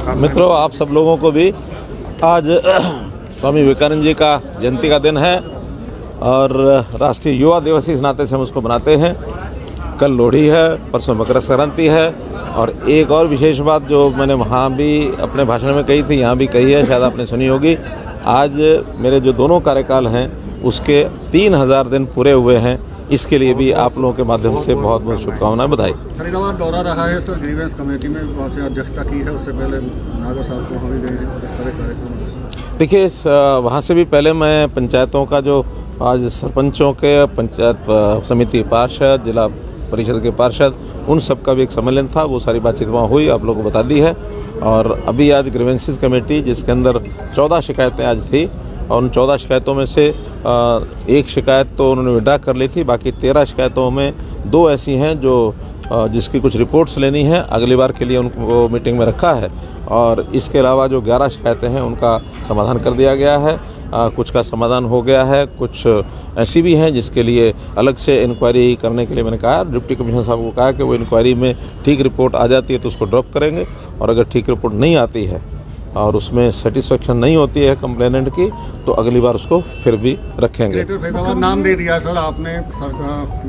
मित्रों, आप सब लोगों को भी आज स्वामी विवेकानंद जी का जयंती का दिन है और राष्ट्रीय युवा दिवस इस नाते से हम उसको मनाते हैं। कल लोहड़ी है, परसों मकर संक्रांति है और एक और विशेष बात जो मैंने वहाँ भी अपने भाषण में कही थी, यहाँ भी कही है, शायद आपने सुनी होगी। आज मेरे जो दोनों कार्यकाल हैं उसके 3000 दिन पूरे हुए हैं। इसके लिए भी आप लोगों के माध्यम से बहुत बहुत शुभकामनाएं, बधाई। फरीदाबाद दौरा रहा है सर, ग्रीवेंस कमेटी में वहाँ से अध्यक्षता की है, उससे पहले नागर साहब को वहाँ भी गए हैं, इस तरह कार्यक्रम। देखिए, वहाँ से भी पहले मैं पंचायतों का जो आज सरपंचों के, पंचायत समिति पार्षद, जिला परिषद के पार्षद, उन सब का भी एक सम्मेलन था, वो सारी बातचीत वहाँ हुई, आप लोगों को बता दी है। और अभी आज ग्रीवेंसेस कमेटी, जिसके अंदर 14 शिकायतें आज थी और उन 14 शिकायतों में से एक शिकायत तो उन्होंने विड्रा कर ली थी, बाकी 13 शिकायतों में 2 ऐसी हैं जो जिसकी कुछ रिपोर्ट्स लेनी है, अगली बार के लिए उनको मीटिंग में रखा है। और इसके अलावा जो 11 शिकायतें हैं उनका समाधान कर दिया गया है। कुछ का समाधान हो गया है, कुछ ऐसी भी हैं जिसके लिए अलग से इंक्वायरी करने के लिए मैंने कहा, डिप्टी कमिश्नर साहब को कहा कि वो इंक्वायरी में ठीक रिपोर्ट आ जाती है तो उसको ड्रॉप करेंगे, और अगर ठीक रिपोर्ट नहीं आती है और उसमें सेटिस्फेक्शन नहीं होती है कंप्लेनेंट की तो अगली बार उसको फिर भी रखेंगे। नाम दे दिया सर आपने,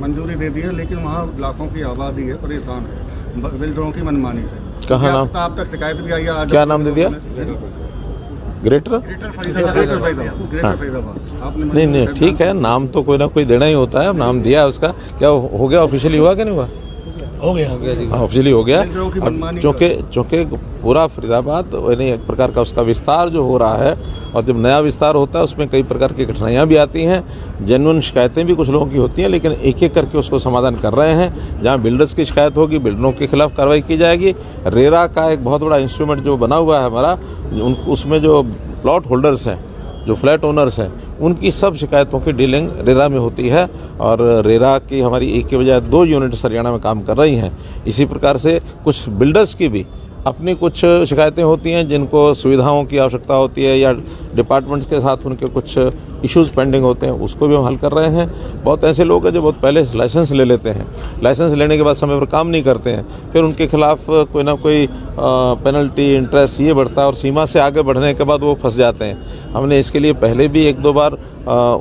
मंजूरी दे दी है, लेकिन वहाँ लाखों की आबादी है, परेशान है बिल्डरों की मनमानी से। कहाँ नाम? आप तक शिकायत भी आई है। क्या नाम दे दिया? ग्रेटर नहीं, ठीक है, नाम तो कोई ना कोई देना ही होता है। नाम दिया उसका, क्या हो गया? ऑफिशियली हुआ कि नहीं हुआ? हो गया जी, ऑफिशियली हो गया। चूँकि पूरा फरीदाबाद यानी एक प्रकार का उसका विस्तार जो हो रहा है, और जब नया विस्तार होता है उसमें कई प्रकार की कठिनाइयाँ भी आती हैं, जेन्युइन शिकायतें भी कुछ लोगों की होती हैं, लेकिन एक एक करके उसको समाधान कर रहे हैं। जहाँ बिल्डर्स की शिकायत होगी, बिल्डरों के खिलाफ कार्रवाई की जाएगी। रेरा का एक बहुत बड़ा इंस्ट्रूमेंट जो बना हुआ है हमारा, उसमें जो प्लॉट होल्डर्स हैं, जो फ्लैट ओनर्स हैं, उनकी सब शिकायतों की डीलिंग रेरा में होती है। और रेरा की हमारी एक के बजाय 2 यूनिट्स हरियाणा में काम कर रही हैं। इसी प्रकार से कुछ बिल्डर्स की भी अपनी कुछ शिकायतें होती हैं जिनको सुविधाओं की आवश्यकता होती है, या डिपार्टमेंट्स के साथ उनके कुछ इश्यूज़ पेंडिंग होते हैं, उसको भी हम हल कर रहे हैं। बहुत ऐसे लोग हैं जो बहुत पहले लाइसेंस ले लेते हैं, लाइसेंस लेने के बाद समय पर काम नहीं करते हैं, फिर उनके खिलाफ कोई ना कोई पेनल्टी, इंटरेस्ट ये बढ़ता है और सीमा से आगे बढ़ने के बाद वो फंस जाते हैं। हमने इसके लिए पहले भी 1-2 बार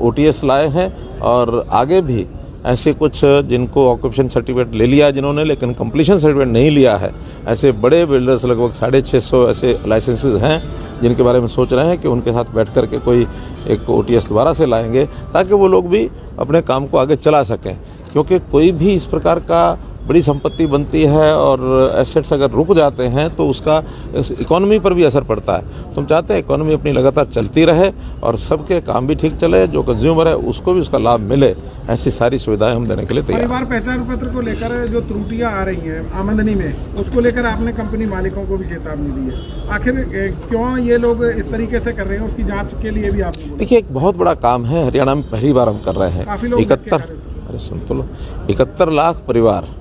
OTS लाए हैं और आगे भी ऐसे कुछ जिनको ऑक्यूपेशन सर्टिफिकेट ले लिया जिन्होंने, लेकिन कंप्लीशन सर्टिफिकेट नहीं लिया है, ऐसे बड़े बिल्डर्स लगभग 650 ऐसे लाइसेंसेस हैं जिनके बारे में सोच रहे हैं कि उनके साथ बैठ कर के कोई एक OTS दोबारा से लाएंगे, ताकि वो लोग भी अपने काम को आगे चला सकें। क्योंकि कोई भी इस प्रकार का बड़ी संपत्ति बनती है और एसेट्स अगर रुक जाते हैं तो उसका इकोनॉमी पर भी असर पड़ता है। तो हम चाहते हैं इकोनॉमी अपनी लगातार चलती रहे और सबके काम भी ठीक चले, जो कंज्यूमर है उसको भी उसका लाभ मिले, ऐसी सारी सुविधाएं हम देने के लिए तैयार हैं। परिवार पहचान पत्र को लेकर जो त्रुटियां आ रही हैं आमदनी में, उसको लेकर आपने कंपनी मालिकों को भी चेतावनी दी है। आखिर क्यों ये लोग इस तरीके से कर रहे हैं, उसकी जाँच के लिए भी आप? देखिए, एक बहुत बड़ा काम है, हरियाणा में पहली बार हम कर रहे हैं। 71 लाख परिवार,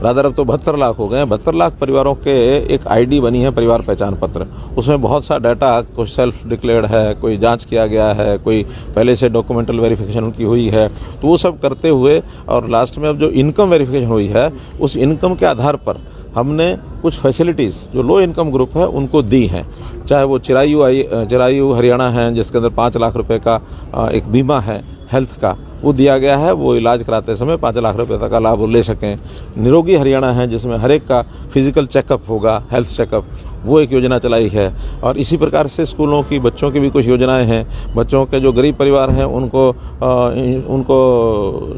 रादर अब तो 72 लाख हो गए हैं। 72 लाख परिवारों के एक ID बनी है, परिवार पहचान पत्र। उसमें बहुत सा डाटा, कुछ सेल्फ डिक्लेयर्ड है, कोई जांच किया गया है, कोई पहले से डॉक्यूमेंटल वेरिफिकेशन उनकी हुई है। तो वो सब करते हुए और लास्ट में अब जो इनकम वेरिफिकेशन हुई है, उस इनकम के आधार पर हमने कुछ फैसिलिटीज़ जो लो इनकम ग्रुप है उनको दी हैं। चाहे वो चिरायु हरियाणा है, जिसके अंदर 5 लाख रुपये का एक बीमा है हेल्थ का, वो दिया गया है। वो इलाज कराते समय 5 लाख रुपये तक का लाभ ले सकें। निरोगी हरियाणा है, जिसमें हर एक का फिजिकल चेकअप होगा, हेल्थ चेकअप, वो एक योजना चलाई है। और इसी प्रकार से स्कूलों की, बच्चों की भी कुछ योजनाएं हैं। बच्चों के जो गरीब परिवार हैं उनको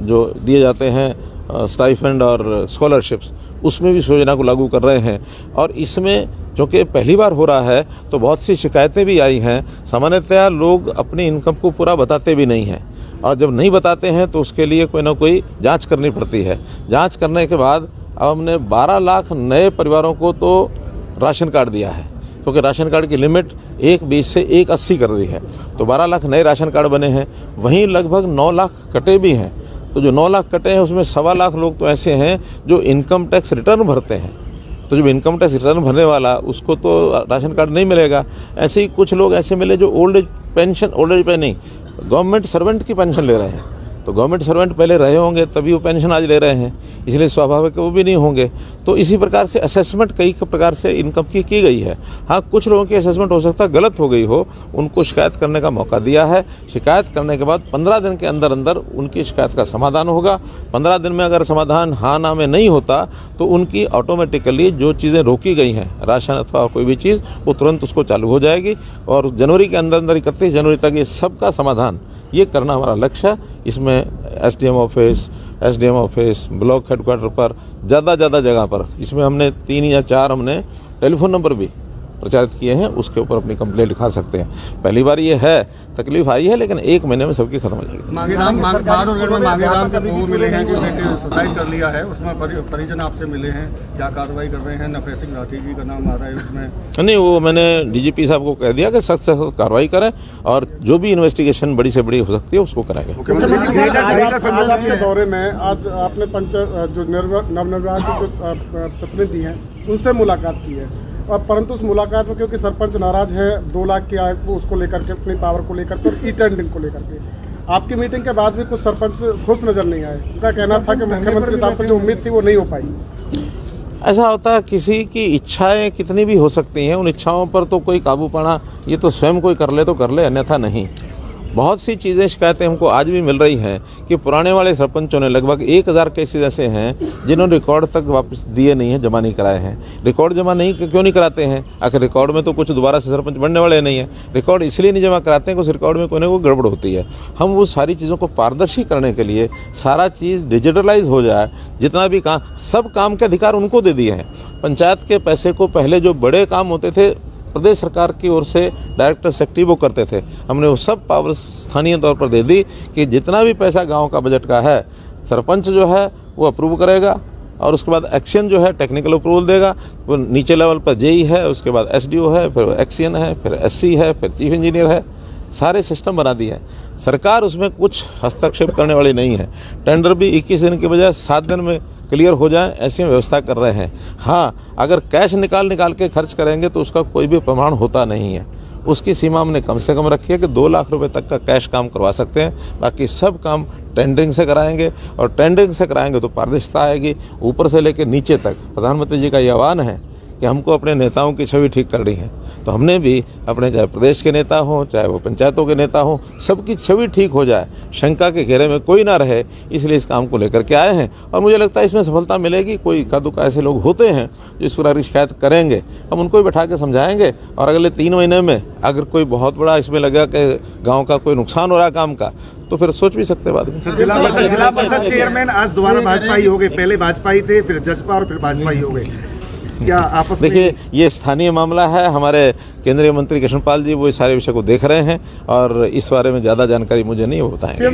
जो दिए जाते हैं स्टाइपेंड और स्कॉलरशिप्स, उसमें भी इस योजना को लागू कर रहे हैं। और इसमें क्योंकि पहली बार हो रहा है तो बहुत सी शिकायतें भी आई हैं। सामान्यतया लोग अपनी इनकम को पूरा बताते भी नहीं हैं, और जब नहीं बताते हैं तो उसके लिए कोई ना कोई जांच करनी पड़ती है। जांच करने के बाद अब हमने 12 लाख नए परिवारों को तो राशन कार्ड दिया है, क्योंकि राशन कार्ड की लिमिट 1,20 से 1,80 कर दी है। तो 12 लाख नए राशन कार्ड बने हैं। वहीं लगभग 9 लाख कटे भी हैं। तो जो 9 लाख कटे हैं उसमें 1.25 लाख लोग तो ऐसे हैं जो इनकम टैक्स रिटर्न भरते हैं। तो जब इनकम टैक्स रिटर्न भरने वाला, उसको तो राशन कार्ड नहीं मिलेगा। ऐसे ही कुछ लोग ऐसे मिले जो ओल्ड एज पे नहीं, गवर्नमेंट सर्वेंट की पेंशन ले रहे हैं। तो तो गवर्नमेंट सर्वेंट पहले रहे होंगे तभी वो पेंशन आज ले रहे हैं, इसलिए स्वाभाविक वो भी नहीं होंगे। तो इसी प्रकार से असेसमेंट कई प्रकार से इनकम की गई है। हाँ, कुछ लोगों की असेसमेंट हो सकता है गलत हो गई हो, उनको शिकायत करने का मौका दिया है। शिकायत करने के बाद 15 दिन के अंदर अंदर उनकी शिकायत का समाधान होगा। 15 दिन में अगर समाधान हाँ ना में नहीं होता तो उनकी ऑटोमेटिकली जो चीज़ें रोकी गई हैं, राशन अथवा कोई भी चीज़, वो तुरंत उसको चालू हो जाएगी और जनवरी के अंदर अंदर 31 जनवरी तक ये सबका समाधान ये करना हमारा लक्ष्य है। इसमें एसडीएम ऑफिस, ब्लॉक हेडक्वार्टर पर ज़्यादा जगह पर, इसमें हमने 3 या 4 हमने टेलीफोन नंबर भी प्रचारित किए हैं, उसके ऊपर अपनी कंप्लेंट लिखा सकते हैं। पहली बार ये है, तकलीफ आई है, लेकिन 1 महीने में सबकी खत्म हो जाएगी। मांगेराम के वो मिले हैं कि बेटे सुसाइड कर लिया है, उसमें परिजन आपसे मिले हैं, क्या कार्रवाई कर रहे हैं? नफे सिंह राठी जी का नाम आ रहा है उसमें। नहीं, वो मैंने डीजीपी साहब को कह दिया कि सख्त से सख्त कार्रवाई करें और जो भी इन्वेस्टिगेशन बड़ी से बड़ी हो सकती है उसको कराएंगे। दौरे में आज आपने जो नवनिर्वाचित प्रतिनिधि हैं उनसे मुलाकात की है, और परंतु उस मुलाकात में क्योंकि सरपंच नाराज है 2 लाख की आय को उसको लेकर के, अपनी पावर को लेकर के और ई-टेंडरिंग को लेकर के, आपकी मीटिंग के बाद भी कुछ सरपंच खुश नजर नहीं आए। उनका कहना था कि मुख्यमंत्री साहब से जो उम्मीद थी वो नहीं हो पाई। ऐसा होता है, किसी की इच्छाएं कितनी भी हो सकती हैं, उन इच्छाओं पर तो कोई काबू पाना ये तो स्वयं कोई कर ले, अन्यथा नहीं। बहुत सी चीज़ें, शिकायतें हमको आज भी मिल रही हैं कि पुराने वाले सरपंचों ने लगभग 1000 केसेज ऐसे हैं जिन्होंने रिकॉर्ड तक वापस दिए नहीं हैं, जमा नहीं कराए हैं। रिकॉर्ड जमा नहीं क्यों नहीं कराते हैं? आखिर रिकॉर्ड में तो कुछ दोबारा से सरपंच बनने वाले नहीं है। रिकॉर्ड इसलिए नहीं जमा कराते हैं कि उस रिकॉर्ड में कोई ना कोई गड़बड़ होती है। हम वो सारी चीज़ों को पारदर्शी करने के लिए सारा चीज़ डिजिटलाइज हो जाए, जितना भी काम, सब काम के अधिकार उनको दे दिए हैं। पंचायत के पैसे को पहले जो बड़े काम होते थे प्रदेश सरकार की ओर से डायरेक्टर सेक्रेटरी वो करते थे, हमने वो सब पावर स्थानीय तौर पर दे दी कि जितना भी पैसा गांव का बजट का है सरपंच जो है वो अप्रूव करेगा और उसके बाद एक्शन जो है टेक्निकल अप्रूवल देगा। वो नीचे लेवल पर जेई है, उसके बाद एसडीओ है, फिर एक्सीएन है, फिर एससी है, फिर चीफ इंजीनियर है। सारे सिस्टम बना दिए हैं। सरकार उसमें कुछ हस्तक्षेप करने वाली नहीं है। टेंडर भी 21 दिन के बजाय 7 दिन में क्लियर हो जाए ऐसी व्यवस्था कर रहे हैं। हाँ, अगर कैश निकाल के खर्च करेंगे तो उसका कोई भी प्रमाण होता नहीं है। उसकी सीमा हमने कम से कम रखी है कि 2 लाख रुपए तक का कैश काम करवा सकते हैं। बाकी सब काम टेंडरिंग से कराएंगे और टेंडरिंग से कराएंगे तो पारदर्शिता आएगी। ऊपर से लेकर नीचे तक प्रधानमंत्री जी का ये आह्वान है कि हमको अपने नेताओं की छवि ठीक करनी है, तो हमने भी अपने चाहे प्रदेश के नेता हों चाहे वो पंचायतों के नेता हों, सबकी छवि ठीक हो जाए, शंका के घेरे में कोई ना रहे, इसलिए इस काम को लेकर के आए हैं। और मुझे लगता है इसमें सफलता मिलेगी। कोई इक्का दुक्का ऐसे लोग होते हैं जो इस प्रकार की शिकायत करेंगे, हम उनको भी बैठा के समझाएंगे और अगले 3 महीने में अगर कोई बहुत बड़ा इसमें लगा कि गाँव का कोई नुकसान हो रहा है काम का, तो फिर सोच भी सकते बाद में। जिला परिषद चेयरमैन आज दोबारा भाजपा ही हो गए, पहले भाजपा ही थे, फिर जसपा और फिर भाजपा ही हो गए। क्या आपस में? देखिए, ये स्थानीय मामला है। हमारे केंद्रीय मंत्री कृष्णपाल जी वो इस सारे विषय को देख रहे हैं और इस बारे में ज्यादा जानकारी मुझे नहीं बताएंगे।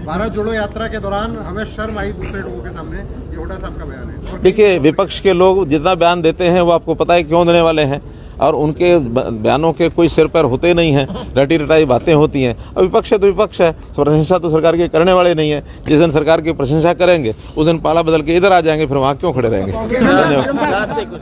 भारत जोड़ो यात्रा के दौरान हमें शर्म आई दूसरे लोगों के सामने, ये हुड्डा साहब का बयान है। देखिए, विपक्ष के लोग जितना बयान देते हैं वो आपको पता है क्यों देने वाले हैं, और उनके बयानों के कोई सिर पैर होते नहीं हैं, रटी रटाई बातें होती हैं। और विपक्ष है तो विपक्ष है, प्रशंसा तो सरकार के करने वाले नहीं है। जिस दिन सरकार की प्रशंसा करेंगे उस दिन पाला बदल के इधर आ जाएंगे, फिर वहाँ क्यों खड़े रहेंगे। धन्यवाद।